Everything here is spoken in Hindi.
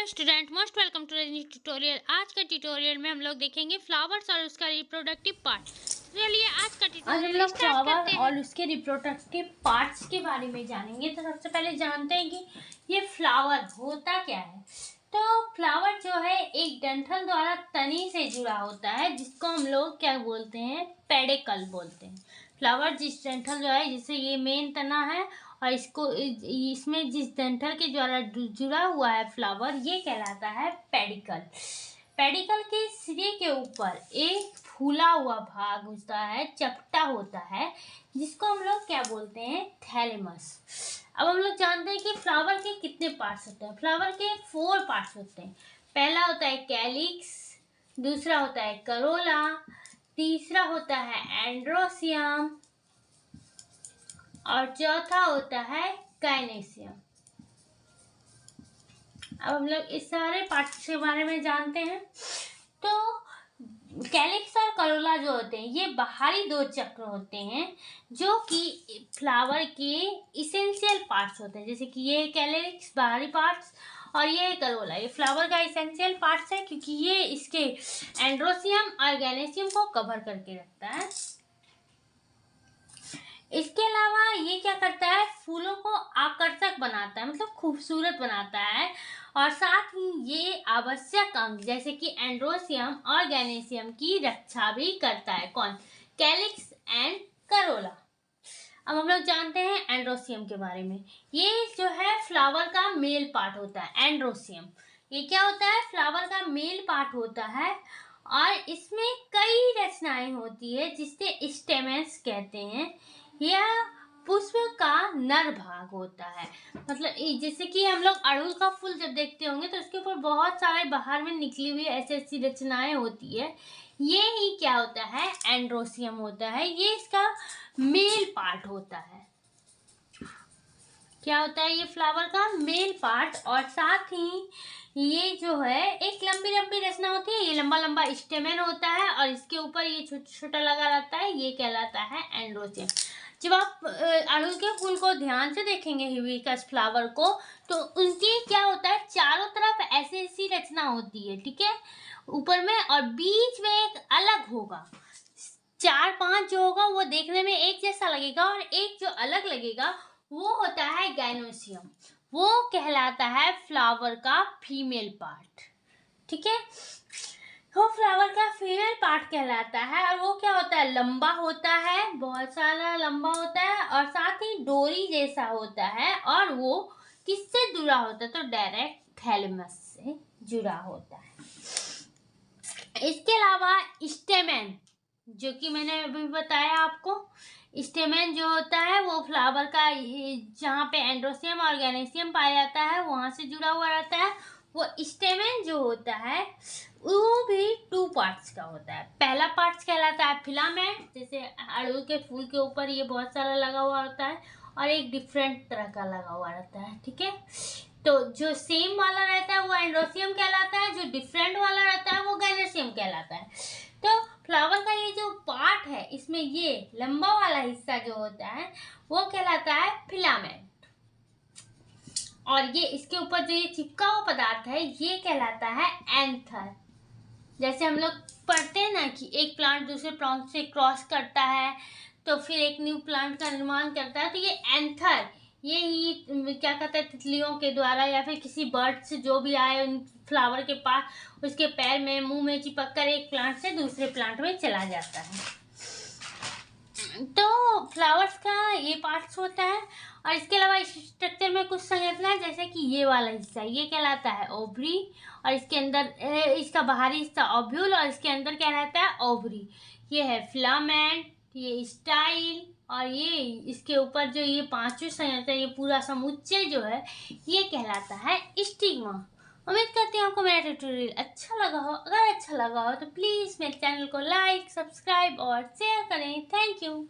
Hello student, most welcome to new tutorial. आज का ट्यूटोरियल में हम लोग देखेंगे फ्लावर्स और उसका रिप्रोडक्टिव पार्ट। चलिए आज का ट्यूटोरियल स्टार्ट करते हैं और उसके रिप्रोडक्टिव पार्ट्स के बारे में जानेंगे। तो सबसे पहले जानते हैं कि ये फ्लावर होता क्या है। तो फ्लावर जो है एक डंठल द्वारा तनी से जुड़ा होता है, जिसको हम लोग क्या बोलते हैं, पेडिकल बोलते हैं। फ्लावर जिस डंठल जो है, जिससे ये मेन तना है और इसको इसमें जिस डंठल के द्वारा जुड़ा हुआ है फ्लावर, ये कहलाता है पेडिकल। पेडिकल के सिरे के ऊपर एक फूला हुआ भाग होता है, चपटा होता है, जिसको हम लोग क्या बोलते हैं, थैलेमस। अब हम लोग जानते हैं कि फ्लावर के कितने पार्ट्स होते हैं। फ्लावर के 4 पार्ट्स होते हैं। पहला होता है कैलिक्स, दूसरा होता है करोला, तीसरा होता है एंड्रोसियम और चौथा होता है गायनेसियम। अब हम लोग इस सारे पार्ट्स के बारे में जानते हैं। तो कैलिक्स और करोला जो होते हैं, ये बाहरी 2 चक्र होते हैं जो कि फ्लावर के इसेंशियल पार्ट्स होते हैं। जैसे कि ये कैलिक्स बाहरी पार्ट्स और ये करोला, ये फ्लावर का इसेंशियल पार्ट्स है, क्योंकि ये इसके एंड्रोसियम और गायनेसियम को कवर करके रखता है। इसके अलावा ये क्या करता है, फूलों को आकर्षक बनाता है, मतलब खूबसूरत बनाता है। और साथ ही ये आवश्यक अंग जैसे कि एंड्रोसियम और गायनेसियम की रक्षा भी करता है। कौन? Calyx and Corolla. अब हम लोग जानते हैं एंड्रोसियम के बारे में। ये जो है फ्लावर का मेल पार्ट होता है। एंड्रोसियम ये क्या होता है, फ्लावर का मेल पार्ट होता है और इसमें कई रचनाएं होती है, जिससे स्टेमेंस कहते हैं। यह पुष्प का नर भाग होता है। मतलब जैसे कि हम लोग अड़हुल का फूल जब देखते होंगे तो उसके ऊपर बहुत सारे बाहर में निकली हुई ऐसी ऐसी रचनाएं होती है। ये ही क्या होता है, एंड्रोसियम होता है। ये इसका मेल पार्ट होता है। क्या होता है, ये फ्लावर का मेल पार्ट। और साथ ही ये जो है एक लंबी लंबी रचना होती है, ये लंबा लंबा स्टेमेन होता है और इसके ऊपर ये छोटा छोटा लगा रहता है, ये कहलाता है एंड्रोसियम। जब आप अड़हुल के फूल को ध्यान से देखेंगे, हिबिस्कस फ्लावर को, तो उनकी क्या होता है, चारों तरफ ऐसी ऐसी रचना होती है, ठीक है, ऊपर में, और बीच में एक अलग होगा। 4-5 जो होगा वो देखने में एक जैसा लगेगा और एक जो अलग लगेगा वो होता है गायनेसियम। वो कहलाता है फ्लावर का फीमेल पार्ट, ठीक है। वो फ्लावर का फीमेल पार्ट कहलाता है और वो क्या होता है, लंबा होता है, बहुत सारा लंबा होता है और साथ ही डोरी जैसा होता है। और वो किससे जुड़ा होता है, तो डायरेक्ट थैलेमस से जुड़ा होता है। इसके अलावा स्टेमेन, जो कि मैंने अभी बताया आपको, स्टेमेन जो होता है वो फ्लावर का, जहाँ पे एंड्रोसियम और गायनेसियम पाया जाता है वहां से जुड़ा हुआ रहता है। वो स्टेमेन जो होता है वो भी 2 पार्ट्स का होता है। पहला पार्ट कहलाता है फिलामेंट, जैसे अड़हुल के फूल के ऊपर ये बहुत सारा लगा हुआ होता है और एक डिफरेंट तरह का लगा हुआ रहता है, ठीक है। तो जो सेम वाला रहता है वो एंड्रोसियम कहलाता है, जो डिफरेंट वाला रहता है वो गायनेसियम कहलाता है। तो फ्लावर का ये जो पार्ट है, इसमें ये लंबा वाला हिस्सा जो होता है वो कहलाता है फिलामेंट। और ये इसके ऊपर जो ये चिपका हुआ पदार्थ है ये कहलाता है एंथर। जैसे हम लोग पढ़ते हैं ना कि एक प्लांट दूसरे प्लांट से क्रॉस करता है तो फिर एक न्यू प्लांट का निर्माण करता है, तो ये एंथर, ये ही क्या कहते हैं, तितलियों के द्वारा या फिर किसी बर्ड से जो भी आए उन फ्लावर के पास उसके पैर में मुंह में चिपक कर एक प्लांट से दूसरे प्लांट में चला जाता है। तो फ्लावर्स का ये पार्ट्स होता है। और इसके अलावा इस स्ट्रक्चर में कुछ संरचना है, जैसे कि ये वाला हिस्सा ये कहलाता है ओवरी और इसके अंदर इसका बाहरी हिस्सा ओव्यूल और इसके अंदर क्या रहता है, ओवरी। ये है फिलामेंट, ये स्टाइल और ये इसके ऊपर जो ये 5वीं संरचना, ये पूरा समुच्चय जो है ये कहलाता है स्टिग्मा। उम्मीद करती हूँ आपको मेरा ट्यूटोरियल अच्छा लगा हो। अगर अच्छा लगा हो तो प्लीज़ मेरे चैनल को लाइक, सब्सक्राइब और शेयर करें। Thank you.